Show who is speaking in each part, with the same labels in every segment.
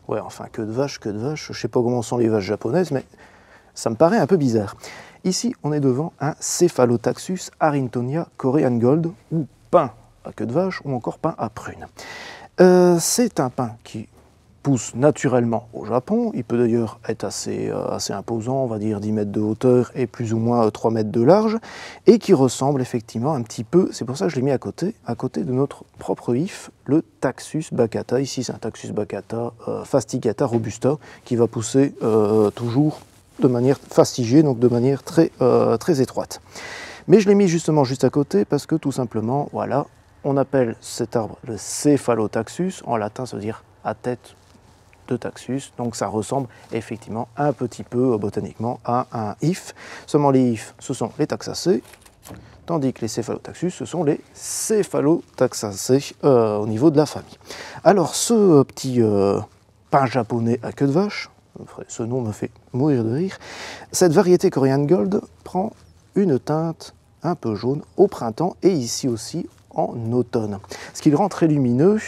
Speaker 1: Ouais, enfin, queue de vache, je sais pas comment sont les vaches japonaises, mais ça me paraît un peu bizarre. Ici, on est devant un Cephalotaxus arringtonia Korean Gold, ou pin à queue de vache, ou encore pin à prune. C'est un pin qui pousse naturellement au Japon. Il peut d'ailleurs être assez imposant, on va dire 10 mètres de hauteur et plus ou moins 3 mètres de large, et qui ressemble effectivement un petit peu, c'est pour ça que je l'ai mis à côté de notre propre if, le Taxus baccata. Ici c'est un Taxus baccata fastigata robusta qui va pousser toujours de manière fastigée, donc de manière très étroite. Mais je l'ai mis justement juste à côté parce que tout simplement, voilà, on appelle cet arbre le Cephalotaxus, en latin ça veut dire à tête de taxus, donc ça ressemble effectivement un petit peu botaniquement à un if. Seulement les ifs, ce sont les taxacées, tandis que les Cephalotaxus, ce sont les Cephalotaxacées au niveau de la famille. Alors ce petit pin japonais à queue de vache, ce nom me fait mourir de rire, cette variété Korean Gold prend une teinte un peu jaune au printemps et ici aussi en automne, ce qui le rend très lumineux,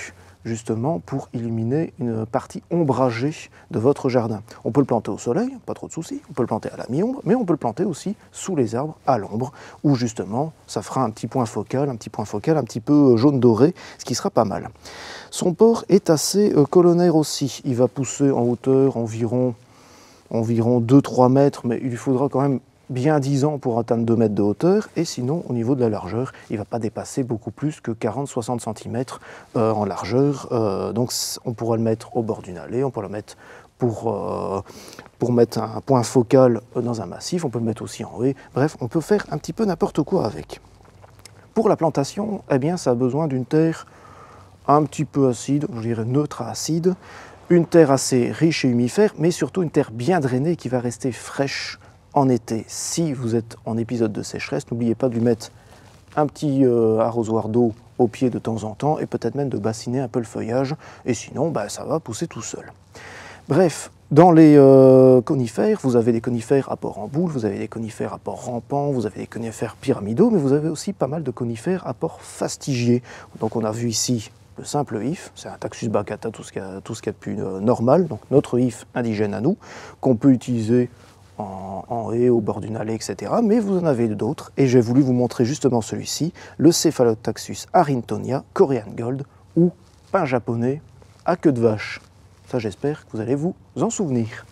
Speaker 1: justement pour illuminer une partie ombragée de votre jardin. On peut le planter au soleil, pas trop de soucis, on peut le planter à la mi-ombre, mais on peut le planter aussi sous les arbres à l'ombre, où justement ça fera un petit point focal un petit peu jaune doré, ce qui sera pas mal. Son port est assez colonnaire aussi, il va pousser en hauteur environ 2-3 mètres, mais il lui faudra quand même bien 10 ans pour atteindre 2 mètres de hauteur, et sinon au niveau de la largeur, il ne va pas dépasser beaucoup plus que 40-60 cm en largeur, donc on pourra le mettre au bord d'une allée, on pourra le mettre pour mettre un point focal dans un massif, on peut le mettre aussi en haie, bref, on peut faire un petit peu n'importe quoi avec. Pour la plantation, eh bien, ça a besoin d'une terre un petit peu acide, je dirais neutre à acide, une terre assez riche et humifère, mais surtout une terre bien drainée qui va rester fraîche en été. Si vous êtes en épisode de sécheresse, n'oubliez pas de lui mettre un petit arrosoir d'eau au pied de temps en temps et peut-être même de bassiner un peu le feuillage, et sinon ça va pousser tout seul. Bref, dans les conifères, vous avez des conifères à port en boule, vous avez des conifères à port rampant, vous avez des conifères pyramidaux, mais vous avez aussi pas mal de conifères à port fastigié. Donc on a vu ici le simple if, c'est un Taxus baccata, tout ce qu'il y a de plus normal, donc notre if indigène à nous, qu'on peut utiliser en haie, au bord d'une allée, etc. Mais vous en avez d'autres, et j'ai voulu vous montrer justement celui-ci, le Cephalotaxus arringtonia Korean Gold, ou pin japonais à queue de vache. Ça, j'espère que vous allez vous en souvenir.